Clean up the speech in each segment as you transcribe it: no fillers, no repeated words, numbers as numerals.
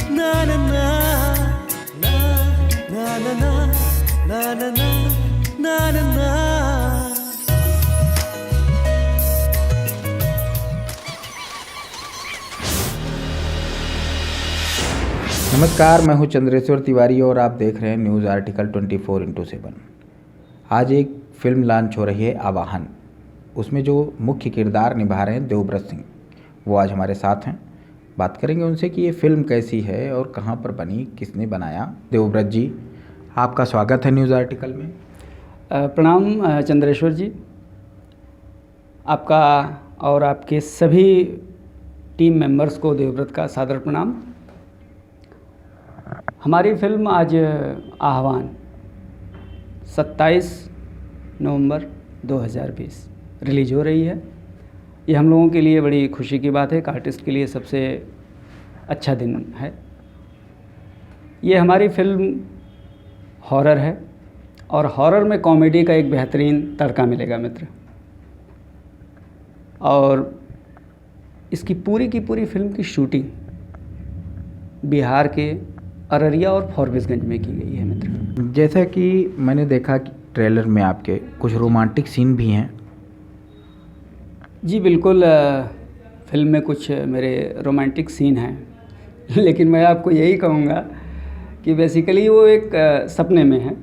ना ना ना ना ना ना ना ना ना ना ना ना। नमस्कार, मैं हूं चंद्रेश्वर तिवारी और आप देख रहे हैं न्यूज़ आर्टिकल 24x7। आज एक फिल्म लॉन्च हो रही है आवाहन। उसमें जो मुख्य किरदार निभा रहे हैं देवव्रत सिंह, वो आज हमारे साथ हैं। बात करेंगे उनसे कि ये फिल्म कैसी है और कहां पर बनी, किसने बनाया। देवव्रत जी, आपका स्वागत है न्यूज़ आर्टिकल में। प्रणाम चंद्रेश्वर जी, आपका और आपके सभी टीम मेंबर्स को देवव्रत का सादर प्रणाम। हमारी फिल्म आज आह्वान 27 नवंबर 2020 रिलीज हो रही है। ये हम लोगों के लिए बड़ी खुशी की बात है। एक आर्टिस्ट के लिए सबसे अच्छा दिन है। ये हमारी फिल्म हॉरर है और हॉरर में कॉमेडी का एक बेहतरीन तड़का मिलेगा मित्र। और इसकी पूरी की पूरी फिल्म की शूटिंग बिहार के अररिया और फॉरबिसगंज में की गई है मित्र। जैसा कि मैंने देखा कि ट्रेलर में आपके कुछ रोमांटिक सीन भी हैं। जी बिल्कुल, फिल्म में कुछ मेरे रोमांटिक सीन हैं लेकिन मैं आपको यही कहूँगा कि बेसिकली वो एक सपने में है।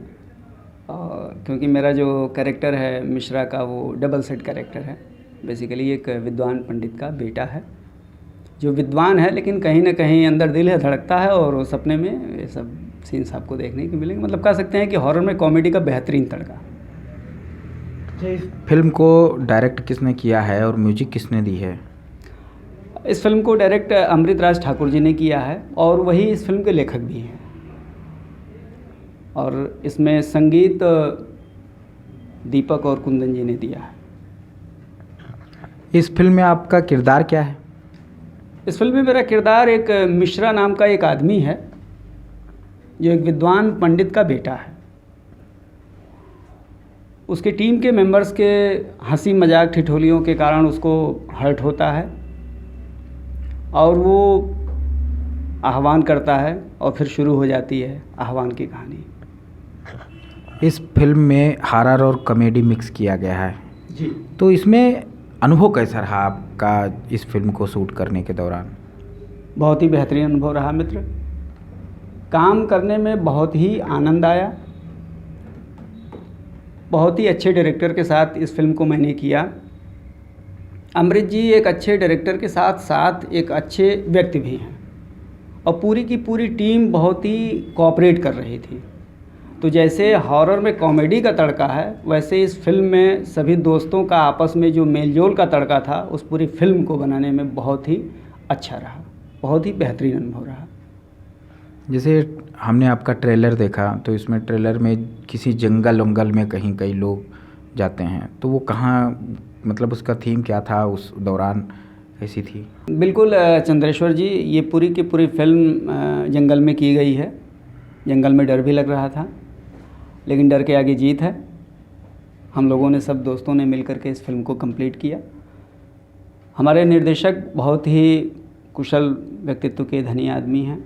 क्योंकि मेरा जो कैरेक्टर है मिश्रा का, वो डबल सेट कैरेक्टर है। बेसिकली एक विद्वान पंडित का बेटा है जो विद्वान है, लेकिन कहीं ना कहीं अंदर दिल है धड़कता है, और वो सपने में ये सब सीन्स आपको देखने को मिलेंगे। मतलब कह सकते हैं कि हॉरर में कॉमेडी का बेहतरीन तड़का। फिल्म को डायरेक्ट किसने किया है और म्यूजिक किसने दी है? इस फिल्म को डायरेक्ट अमृत राज ठाकुर जी ने किया है और वही इस फिल्म के लेखक भी हैं। और इसमें संगीत दीपक और कुंदन जी ने दिया है। इस फिल्म में आपका किरदार क्या है? इस फिल्म में मेरा किरदार एक मिश्रा नाम का एक आदमी है जो एक विद्वान पंडित का बेटा है। उसके टीम के मेंबर्स के हंसी मजाक ठिठोलियों के कारण उसको हर्ट होता है और वो आह्वान करता है और फिर शुरू हो जाती है आह्वान की कहानी। इस फिल्म में हॉरर और कॉमेडी मिक्स किया गया है जी। तो इसमें अनुभव कैसा रहा आपका इस फिल्म को शूट करने के दौरान? बहुत ही बेहतरीन अनुभव रहा मित्र। काम करने में बहुत ही आनंद आया। बहुत ही अच्छे डायरेक्टर के साथ इस फिल्म को मैंने किया। अमृत जी एक अच्छे डायरेक्टर के साथ साथ एक अच्छे व्यक्ति भी हैं और पूरी की पूरी टीम बहुत ही कोऑपरेट कर रही थी। तो जैसे हॉरर में कॉमेडी का तड़का है, वैसे इस फिल्म में सभी दोस्तों का आपस में जो मेलजोल का तड़का था, उस पूरी फिल्म को बनाने में बहुत ही अच्छा रहा। बहुत ही बेहतरीन अनुभव रहा। जैसे हमने आपका ट्रेलर देखा तो इसमें ट्रेलर में किसी जंगल वंगल में कहीं कई लोग जाते हैं, तो वो कहाँ, मतलब उसका थीम क्या था, उस दौरान कैसी थी? बिल्कुल चंद्रेश्वर जी, ये पूरी की पूरी फिल्म जंगल में की गई है। जंगल में डर भी लग रहा था, लेकिन डर के आगे जीत है। हम लोगों ने, सब दोस्तों ने मिल कर के इस फिल्म को कंप्लीट किया। हमारे निर्देशक बहुत ही कुशल व्यक्तित्व के धनी आदमी हैं,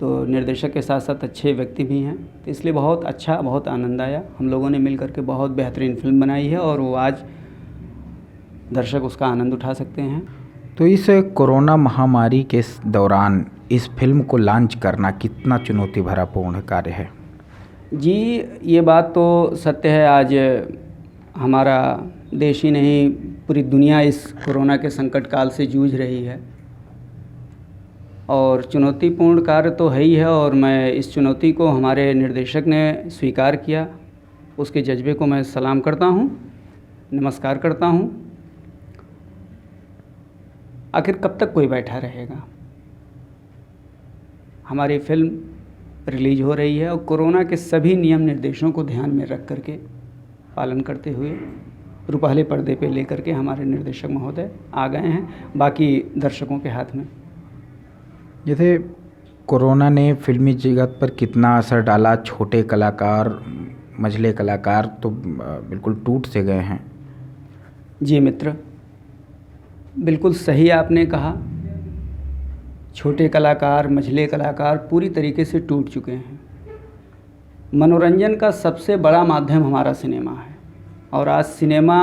तो निर्देशक के साथ साथ अच्छे व्यक्ति भी हैं, तो इसलिए बहुत अच्छा, बहुत आनंद आया। हम लोगों ने मिल कर के बहुत बेहतरीन फिल्म बनाई है और वो आज दर्शक उसका आनंद उठा सकते हैं। तो इस कोरोना महामारी के दौरान इस फिल्म को लॉन्च करना कितना चुनौती भरा पूर्ण कार्य है? जी, ये बात तो सत्य है। आज हमारा देश ही नहीं, पूरी दुनिया इस कोरोना के संकट काल से जूझ रही है और चुनौतीपूर्ण कार्य तो है ही है। और मैं इस चुनौती को हमारे निर्देशक ने स्वीकार किया, उसके जज्बे को मैं सलाम करता हूँ, नमस्कार करता हूँ। आखिर कब तक कोई बैठा रहेगा? हमारी फिल्म रिलीज हो रही है और कोरोना के सभी नियम निर्देशों को ध्यान में रख करके, पालन करते हुए रुपहले पर्दे पे लेकर के हमारे निर्देशक महोदय आ गए हैं, बाकी दर्शकों के हाथ में। जैसे कोरोना ने फिल्मी जगत पर कितना असर डाला, छोटे कलाकार, मझले कलाकार तो बिल्कुल टूट से गए हैं। जी मित्र, बिल्कुल सही आपने कहा। छोटे कलाकार, मझले कलाकार पूरी तरीके से टूट चुके हैं। मनोरंजन का सबसे बड़ा माध्यम हमारा सिनेमा है और आज सिनेमा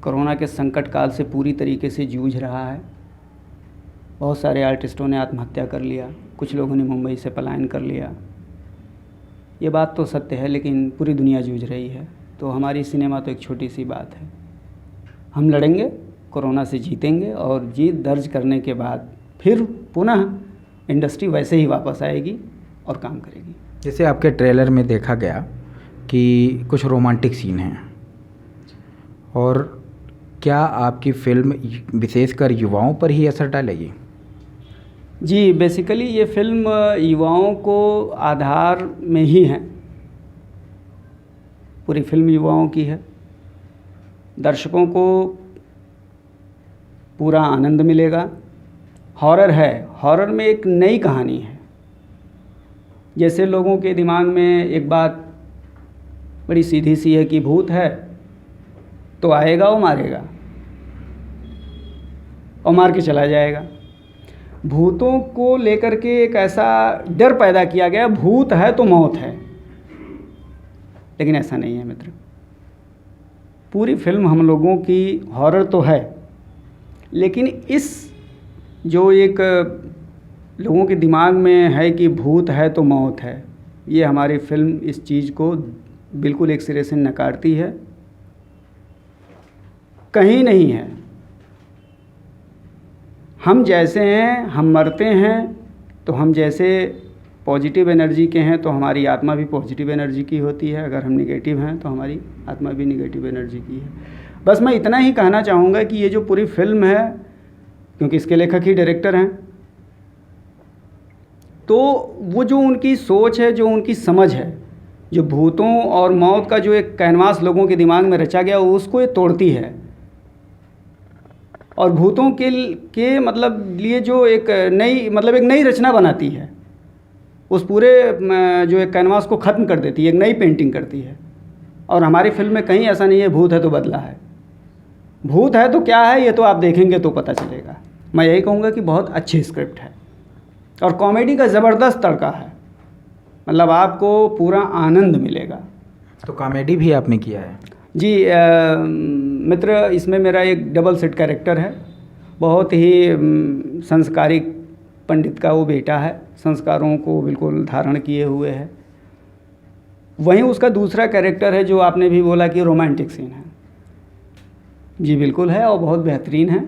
कोरोना के संकट काल से पूरी तरीके से जूझ रहा है। बहुत सारे आर्टिस्टों ने आत्महत्या कर लिया, कुछ लोगों ने मुंबई से पलायन कर लिया। ये बात तो सत्य है, लेकिन पूरी दुनिया जूझ रही है, तो हमारी सिनेमा तो एक छोटी सी बात है। हम लड़ेंगे, कोरोना से जीतेंगे और जीत दर्ज करने के बाद फिर पुनः इंडस्ट्री वैसे ही वापस आएगी और काम करेगी। जैसे आपके ट्रेलर में देखा गया कि कुछ रोमांटिक सीन हैं, और क्या आपकी फ़िल्म विशेषकर युवाओं पर ही असर डालेगी? जी, बेसिकली ये फिल्म युवाओं को आधार में ही है। पूरी फिल्म युवाओं की है। दर्शकों को पूरा आनंद मिलेगा। हॉरर है, हॉरर में एक नई कहानी है। जैसे लोगों के दिमाग में एक बात बड़ी सीधी सी है कि भूत है तो आएगा वो मारेगा और मार के चला जाएगा। भूतों को लेकर के एक ऐसा डर पैदा किया गया, भूत है तो मौत है, लेकिन ऐसा नहीं है मित्र। पूरी फिल्म हम लोगों की हॉरर तो है, लेकिन इस जो एक लोगों के दिमाग में है कि भूत है तो मौत है, ये हमारी फिल्म इस चीज़ को बिल्कुल एक सिरे से नकारती है। कहीं नहीं है। हम जैसे हैं, हम मरते हैं तो हम जैसे पॉजिटिव एनर्जी के हैं तो हमारी आत्मा भी पॉजिटिव एनर्जी की होती है। अगर हम निगेटिव हैं तो हमारी आत्मा भी निगेटिव एनर्जी की है। बस मैं इतना ही कहना चाहूँगा कि ये जो पूरी फिल्म है, क्योंकि इसके लेखक ही डायरेक्टर हैं, तो वो जो उनकी सोच है, जो उनकी समझ है, जो भूतों और मौत का जो एक कैनवास लोगों के दिमाग में रचा गया, उसको ये तोड़ती है। और भूतों के मतलब लिए जो एक नई रचना बनाती है, उस पूरे जो एक कैनवास को ख़त्म कर देती है, एक नई पेंटिंग करती है। और हमारी फिल्म में कहीं ऐसा नहीं है भूत है तो बदला है। भूत है तो क्या है ये तो आप देखेंगे तो पता चलेगा। मैं यही कहूँगा कि बहुत अच्छी स्क्रिप्ट है और कॉमेडी का ज़बरदस्त तड़का है, मतलब आपको पूरा आनंद मिलेगा। तो कॉमेडी भी आपने किया है? जी मित्र, इसमें मेरा एक डबल सेट कैरेक्टर है। बहुत ही संस्कारिक पंडित का वो बेटा है, संस्कारों को बिल्कुल धारण किए हुए है। वहीं उसका दूसरा कैरेक्टर है जो आपने भी बोला कि रोमांटिक सीन है। जी बिल्कुल है और बहुत बेहतरीन है।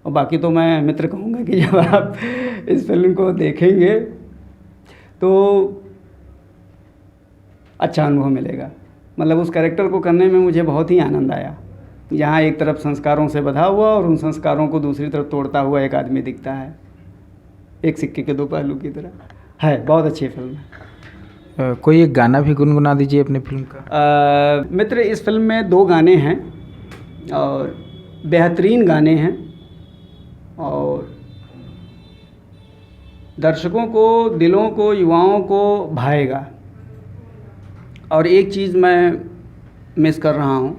और बाकी तो मैं मित्र कहूँगा कि जब आप इस फिल्म को देखेंगे तो अच्छा अनुभव मिलेगा। मतलब उस कैरेक्टर को करने में मुझे बहुत ही आनंद आया। यहाँ एक तरफ संस्कारों से बंधा हुआ और उन संस्कारों को दूसरी तरफ तोड़ता हुआ एक आदमी दिखता है। एक सिक्के के दो पहलू की तरह है। बहुत अच्छी फिल्म है। कोई एक गाना भी गुनगुना दीजिए अपनी फिल्म का। मित्र, इस फिल्म में 2 गाने हैं और बेहतरीन गाने हैं और दर्शकों को, दिलों को, युवाओं को भाएगा। और एक चीज़ मैं मिस कर रहा हूँ,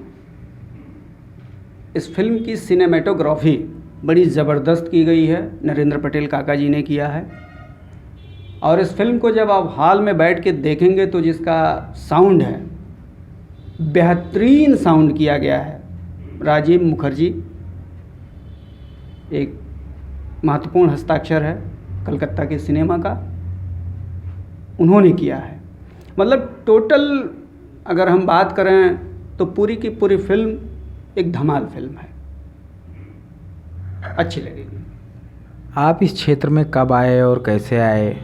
इस फिल्म की सिनेमेटोग्राफी बड़ी ज़बरदस्त की गई है। नरेंद्र पटेल काका जी ने किया है। और इस फिल्म को जब आप हॉल में बैठ के देखेंगे तो जिसका साउंड है, बेहतरीन साउंड किया गया है। राजीव मुखर्जी एक महत्वपूर्ण हस्ताक्षर है कलकत्ता के सिनेमा का, उन्होंने किया है। मतलब टोटल अगर हम बात करें तो पूरी की पूरी फिल्म एक धमाल फिल्म है, अच्छी लगेगी। आप इस क्षेत्र में कब आए और कैसे आए?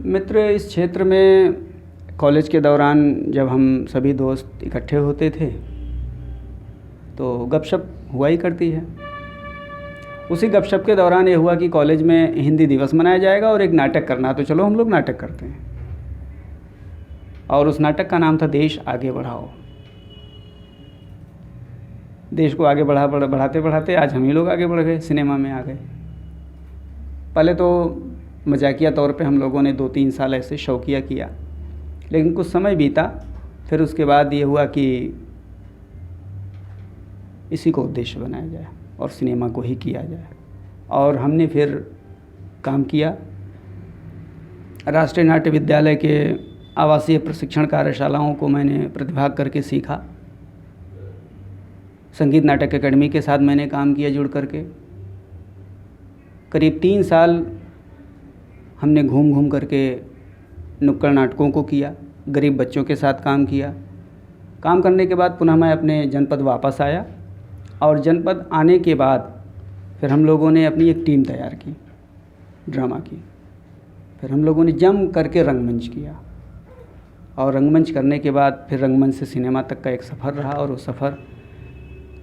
मित्र, इस क्षेत्र में कॉलेज के दौरान जब हम सभी दोस्त इकट्ठे होते थे तो गपशप हुआ ही करती है। उसी गपशप के दौरान ये हुआ कि कॉलेज में हिंदी दिवस मनाया जाएगा और एक नाटक करना है, तो चलो हम लोग नाटक करते हैं। और उस नाटक का नाम था देश आगे बढ़ाओ। देश को आगे बढ़ाते बढ़ाते आज हम ही लोग आगे बढ़ गए, सिनेमा में आ गए। पहले तो मजाकिया तौर पे हम लोगों ने 2-3 साल ऐसे शौकिया किया, लेकिन कुछ समय बीता, फिर उसके बाद ये हुआ कि इसी को उद्देश्य बनाया जाए और सिनेमा को ही किया जाए। और हमने फिर काम किया। राष्ट्रीय नाट्य विद्यालय के आवासीय प्रशिक्षण कार्यशालाओं को मैंने प्रतिभाग करके सीखा। संगीत नाटक अकेडमी के साथ मैंने काम किया जुड़ करके। करीब 3 साल हमने घूम घूम करके नुक्कड़ नाटकों को किया, गरीब बच्चों के साथ काम किया। काम करने के बाद पुनः मैं अपने जनपद वापस आया और जनपद आने के बाद फिर हम लोगों ने अपनी एक टीम तैयार की ड्रामा की। फिर हम लोगों ने जम करके रंगमंच किया और रंगमंच करने के बाद फिर रंगमंच से सिनेमा तक का एक सफ़र रहा और वो सफ़र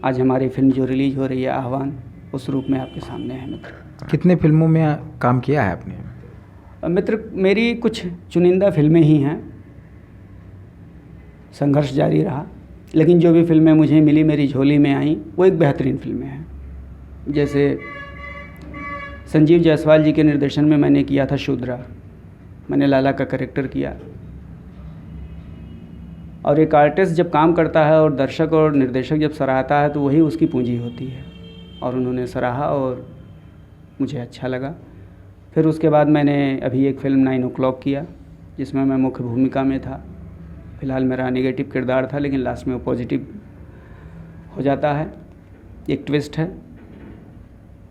आज हमारी फिल्म जो रिलीज़ हो रही है आह्वान, उस रूप में आपके सामने है। मित्र, कितने फिल्मों में काम किया है आपने? मित्र, मेरी कुछ चुनिंदा फिल्में ही हैं। संघर्ष जारी रहा, लेकिन जो भी फिल्में मुझे मिली मेरी झोली में आई वो एक बेहतरीन फिल्में हैं। जैसे संजीव जायसवाल जी के निर्देशन में मैंने किया था शूद्रा, मैंने लाला का कैरेक्टर किया। और एक आर्टिस्ट जब काम करता है और दर्शक और निर्देशक जब सराहता है तो वही उसकी पूंजी होती है, और उन्होंने सराहा और मुझे अच्छा लगा। फिर उसके बाद मैंने अभी एक फ़िल्म 9 o'clock किया जिसमें मैं मुख्य भूमिका में था। फ़िलहाल मेरा नेगेटिव किरदार था, लेकिन लास्ट में वो पॉजिटिव हो जाता है, एक ट्विस्ट है।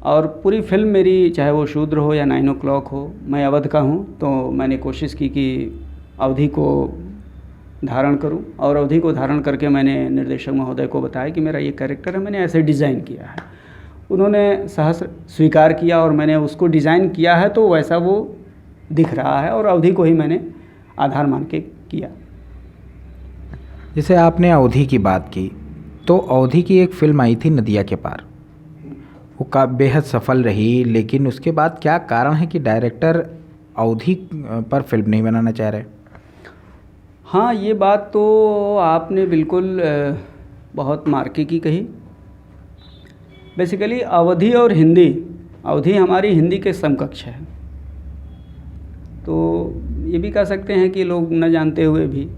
और पूरी फिल्म मेरी, चाहे वो शूद्र हो या 9 o'clock हो, मैं अवध का हूँ, तो मैंने कोशिश की कि अवधि को धारण करूं, और अवधि को धारण करके मैंने निर्देशक महोदय को बताया कि मेरा ये कैरेक्टर है, मैंने ऐसे डिज़ाइन किया है। उन्होंने सहर्ष स्वीकार किया और मैंने उसको डिज़ाइन किया है तो वैसा वो दिख रहा है, और अवधि को ही मैंने आधार मान के किया। जैसे आपने अवधि की बात की, तो अवधि की एक फ़िल्म आई थी नदिया के पार, वो का बेहद सफल रही, लेकिन उसके बाद क्या कारण है कि डायरेक्टर अवधि पर फिल्म नहीं बनाना चाह रहे? हाँ, ये बात तो आपने बिल्कुल बहुत मार्के की कही। बेसिकली अवधि और हिंदी, अवधि हमारी हिंदी के समकक्ष है, तो ये भी कह सकते हैं कि लोग न जानते हुए भी,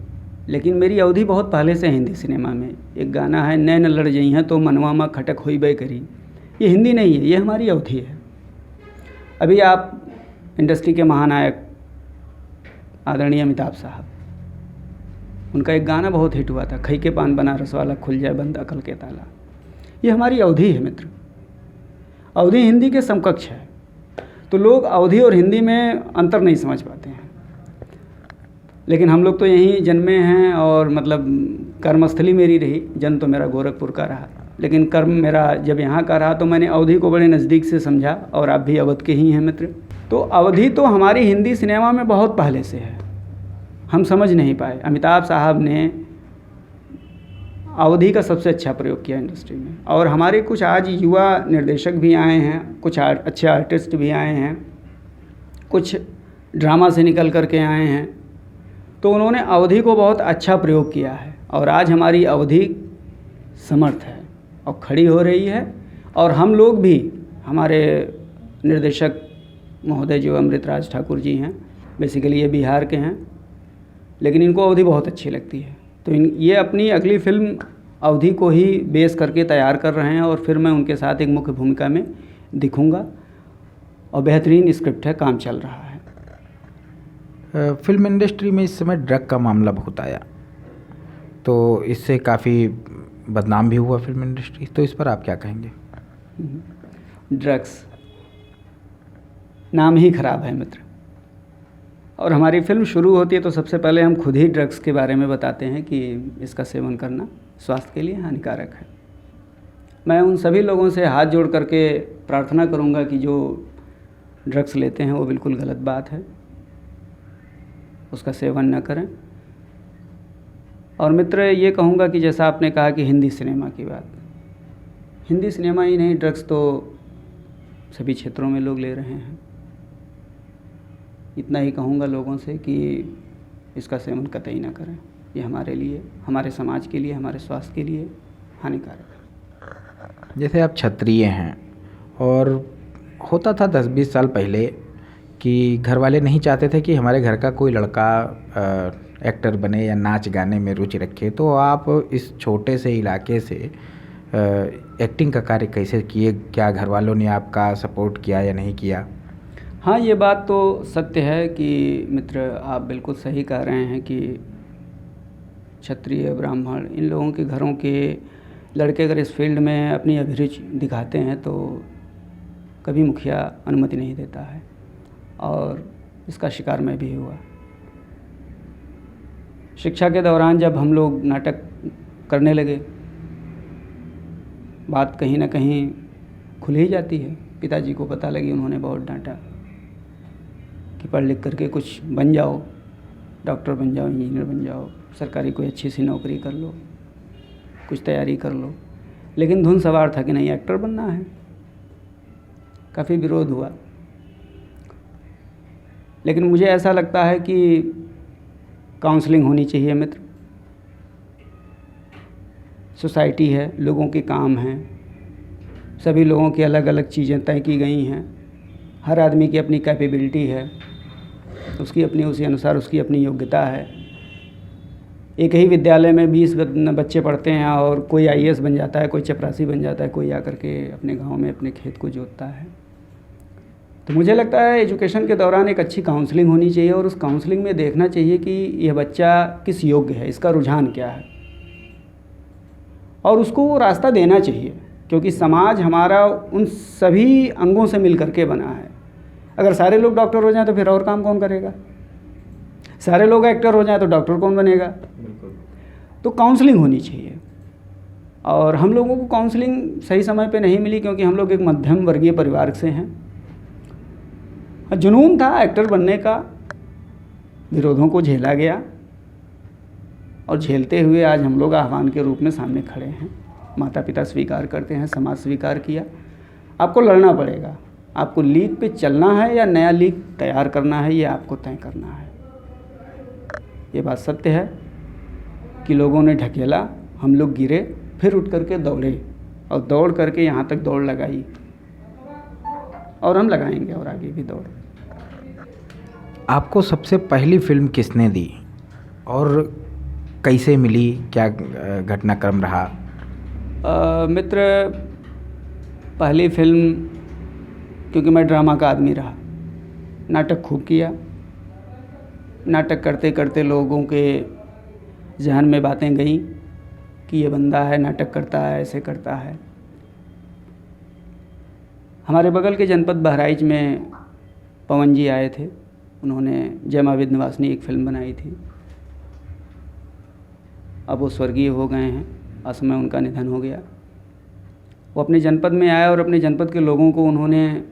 लेकिन मेरी अवधि बहुत पहले से हिंदी सिनेमा में। एक गाना है, नैन लड़ जई हैं तो मनवा में खटक हुई बे करी, ये हिंदी नहीं है, ये हमारी अवधि है। अभी आप इंडस्ट्री के महानायक आदरणीय अमिताभ साहब, उनका एक गाना बहुत हिट हुआ था, खई के पान बनारस वाला खुल जाए बंद अकल के ताला, ये हमारी अवधि है मित्र। अवधि हिंदी के समकक्ष है, तो लोग अवधि और हिंदी में अंतर नहीं समझ पाते हैं। लेकिन हम लोग तो यहीं जन्मे हैं, और मतलब कर्मस्थली मेरी रही, जन्म तो मेरा गोरखपुर का रहा, लेकिन कर्म मेरा जब यहाँ का रहा तो मैंने अवधि को बड़े नज़दीक से समझा, और आप भी अवध के ही हैं मित्र। तो अवधि तो हमारी हिंदी सिनेमा में बहुत पहले से है, हम समझ नहीं पाए। अमिताभ साहब ने अवधि का सबसे अच्छा प्रयोग किया इंडस्ट्री में, और हमारे कुछ आज युवा निर्देशक भी आए हैं, कुछ अच्छे आर्टिस्ट भी आए हैं, कुछ ड्रामा से निकल कर के आए हैं, तो उन्होंने अवधि को बहुत अच्छा प्रयोग किया है, और आज हमारी अवधि समर्थ है और खड़ी हो रही है। और हम लोग भी, हमारे निर्देशक महोदय जो अमृतराज ठाकुर जी हैं, बेसिकली ये बिहार के हैं, लेकिन इनको अवधि बहुत अच्छी लगती है, तो ये अपनी अगली फिल्म अवधि को ही बेस करके तैयार कर रहे हैं, और फिर मैं उनके साथ एक मुख्य भूमिका में दिखूंगा, और बेहतरीन स्क्रिप्ट है, काम चल रहा है। फिल्म इंडस्ट्री में इस समय ड्रग का मामला बहुत आया, तो इससे काफ़ी बदनाम भी हुआ फिल्म इंडस्ट्री, तो इस पर आप क्या कहेंगे? ड्रग्स नाम ही ख़राब है मित्र, और हमारी फिल्म शुरू होती है तो सबसे पहले हम खुद ही ड्रग्स के बारे में बताते हैं कि इसका सेवन करना स्वास्थ्य के लिए हानिकारक है। मैं उन सभी लोगों से हाथ जोड़ करके प्रार्थना करूंगा कि जो ड्रग्स लेते हैं वो बिल्कुल गलत बात है, उसका सेवन न करें। और मित्र, ये कहूँगा कि जैसा आपने कहा कि हिंदी सिनेमा की बात, हिंदी सिनेमा ही नहीं, ड्रग्स तो सभी क्षेत्रों में लोग ले रहे हैं। इतना ही कहूँगा लोगों से कि इसका सेवन कतई ना करें, ये हमारे लिए, हमारे समाज के लिए, हमारे स्वास्थ्य के लिए हानिकारक है। जैसे आप क्षत्रिय हैं, और होता था 10-20 साल पहले कि घर वाले नहीं चाहते थे कि हमारे घर का कोई लड़का एक्टर बने या नाच गाने में रुचि रखे, तो आप इस छोटे से इलाके से एक्टिंग का कार्य कैसे किए, क्या घर वालों ने आपका सपोर्ट किया या नहीं किया? हाँ, ये बात तो सत्य है कि मित्र आप बिल्कुल सही कह रहे हैं कि क्षत्रिय ब्राह्मण इन लोगों के घरों के लड़के अगर इस फील्ड में अपनी अभिरुचि दिखाते हैं तो कभी मुखिया अनुमति नहीं देता है, और इसका शिकार मैं भी हुआ। शिक्षा के दौरान जब हम लोग नाटक करने लगे, बात कहीं ना कहीं खुल ही जाती है। पिताजी को पता लगी, उन्होंने बहुत डांटा कि पढ़ लिख करके कुछ बन जाओ, डॉक्टर बन जाओ, इंजीनियर बन जाओ, सरकारी कोई अच्छी सी नौकरी कर लो, कुछ तैयारी कर लो। लेकिन धुन सवार था कि नहीं, एक्टर बनना है। काफ़ी विरोध हुआ, लेकिन मुझे ऐसा लगता है कि काउंसलिंग होनी चाहिए मित्र। सोसाइटी है, लोगों के काम हैं, सभी लोगों की अलग अलग चीज़ें तय की गई हैं। हर आदमी की अपनी कैपेबिलिटी है, उसकी अपनी, उसी अनुसार उसकी अपनी योग्यता है। एक ही विद्यालय में 20 बच्चे पढ़ते हैं और कोई आईएएस बन जाता है, कोई चपरासी बन जाता है, कोई आकर के अपने गांव में अपने खेत को जोतता है। तो मुझे लगता है एजुकेशन के दौरान एक अच्छी काउंसलिंग होनी चाहिए, और उस काउंसलिंग में देखना चाहिए कि यह बच्चा किस योग्य है, इसका रुझान क्या है, और उसको वो रास्ता देना चाहिए। क्योंकि समाज हमारा उन सभी अंगों से मिल करके बना है। अगर सारे लोग डॉक्टर हो जाएं तो फिर और काम कौन करेगा? सारे लोग एक्टर हो जाएं तो डॉक्टर कौन बनेगा? तो काउंसलिंग होनी चाहिए, और हम लोगों को काउंसलिंग सही समय पे नहीं मिली, क्योंकि हम लोग एक मध्यम वर्गीय परिवार से हैं। जुनून था एक्टर बनने का, विरोधों को झेला गया, और झेलते हुए आज हम लोग आह्वान के रूप में सामने खड़े हैं। माता पिता स्वीकार करते हैं, समाज स्वीकार किया। आपको लड़ना पड़ेगा, आपको लीक पे चलना है या नया लीक तैयार करना है, ये आपको तय करना है। ये बात सत्य है कि लोगों ने ढकेला, हम लोग गिरे, फिर उठ करके दौड़े, और दौड़ करके यहाँ तक दौड़ लगाई, और हम लगाएंगे और आगे भी दौड़। आपको सबसे पहली फिल्म किसने दी और कैसे मिली, क्या घटनाक्रम रहा? मित्र, पहली फिल्म, क्योंकि मैं ड्रामा का आदमी रहा, नाटक खूब किया। नाटक करते करते लोगों के जहन में बातें गईं कि ये बंदा है, नाटक करता है, ऐसे करता है। हमारे बगल के जनपद बहराइच में पवन जी आए थे, उन्होंने जय माँ विंध्यवासिनी एक फिल्म बनाई थी। अब वो स्वर्गीय हो गए हैं, असमय उनका निधन हो गया। वो अपने जनपद में आए और अपने जनपद के लोगों को उन्होंने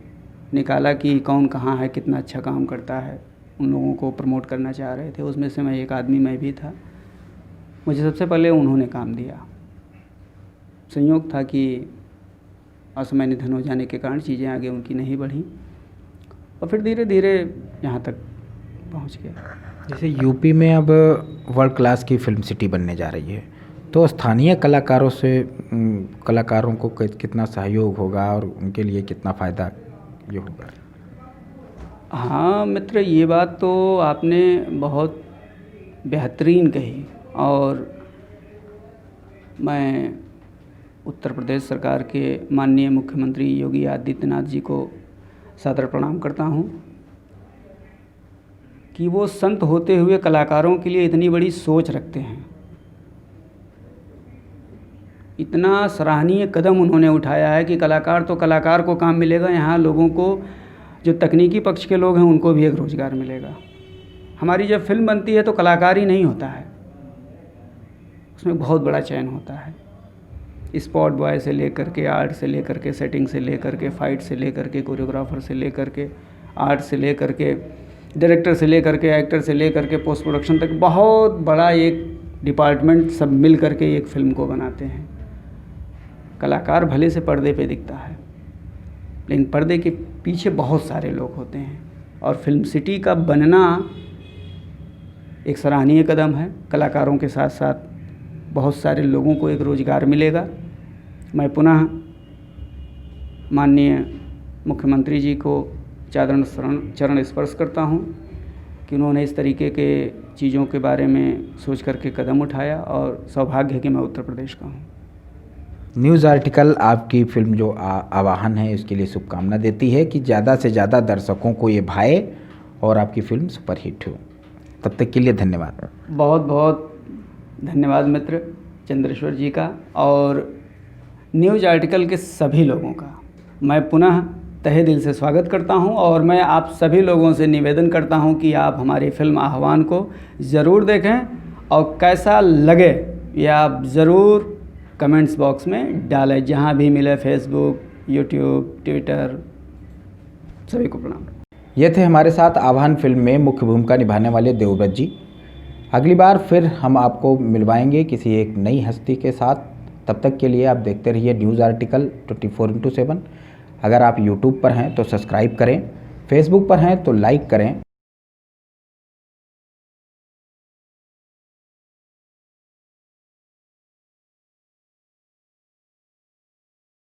निकाला कि कौन कहाँ है, कितना अच्छा काम करता है, उन लोगों को प्रमोट करना चाह रहे थे। उसमें से मैं एक आदमी, मैं भी था। मुझे सबसे पहले उन्होंने काम दिया। संयोग था कि असमय निधन हो जाने के कारण चीज़ें आगे उनकी नहीं बढ़ी, और फिर धीरे धीरे यहाँ तक पहुँच गया। जैसे यूपी में अब वर्ल्ड क्लास की फिल्म सिटी बनने जा रही है, तो स्थानीय कलाकारों से कलाकारों को कितना सहयोग होगा और उनके लिए कितना फ़ायदा ये होगा? हाँ मित्र, ये बात तो आपने बहुत बेहतरीन कही, और मैं उत्तर प्रदेश सरकार के माननीय मुख्यमंत्री योगी आदित्यनाथ जी को सादर प्रणाम करता हूँ कि वो संत होते हुए कलाकारों के लिए इतनी बड़ी सोच रखते हैं। इतना सराहनीय कदम उन्होंने उठाया है कि कलाकार तो कलाकार को काम मिलेगा, यहाँ लोगों को, जो तकनीकी पक्ष के लोग हैं, उनको भी एक रोज़गार मिलेगा। हमारी जब फिल्म बनती है तो कलाकार ही नहीं होता है, उसमें बहुत बड़ा चयन होता है। स्पॉट बॉय से लेकर के, आर्ट से लेकर के, सेटिंग से लेकर के, फाइट से लेकर के, कोरियोग्राफर से लेकर के, आर्ट से लेकर के, डायरेक्टर से लेकर के, एक्टर से लेकर के, पोस्ट प्रोडक्शन तक बहुत बड़ा एक डिपार्टमेंट सब मिल करके एक फ़िल्म को बनाते हैं। कलाकार भले से पर्दे पे दिखता है, लेकिन पर्दे के पीछे बहुत सारे लोग होते हैं, और फिल्म सिटी का बनना एक सराहनीय कदम है। कलाकारों के साथ साथ बहुत सारे लोगों को एक रोज़गार मिलेगा। मैं पुनः माननीय मुख्यमंत्री जी को चरण स्पर्श करता हूँ कि उन्होंने इस तरीके के चीज़ों के बारे में सोच करके कदम उठाया, और सौभाग्य है कि मैं उत्तर प्रदेश का हूँ। न्यूज़ आर्टिकल आपकी फिल्म जो आवाहन है इसके लिए शुभकामना देती है कि ज़्यादा से ज़्यादा दर्शकों को ये भाए और आपकी फिल्म सुपरहिट हो। तब तक के लिए धन्यवाद। बहुत बहुत धन्यवाद मित्र चंद्रेश्वर जी का और न्यूज़ आर्टिकल के सभी लोगों का मैं पुनः तहे दिल से स्वागत करता हूं और मैं आप सभी लोगों से निवेदन करता हूं कि आप हमारी फिल्म आह्वान को ज़रूर देखें और कैसा लगे ये आप ज़रूर कमेंट्स बॉक्स में डालें, जहां भी मिले, फेसबुक, यूट्यूब, ट्विटर, सभी को प्रणाम। ये थे हमारे साथ आह्वान फिल्म में मुख्य भूमिका निभाने वाले देवव्रत जी। अगली बार फिर हम आपको मिलवाएंगे किसी एक नई हस्ती के साथ। तब तक के लिए आप देखते रहिए न्यूज़ आर्टिकल 24/7। अगर आप यूट्यूब पर हैं तो सब्सक्राइब करें, फेसबुक पर हैं तो लाइक करें।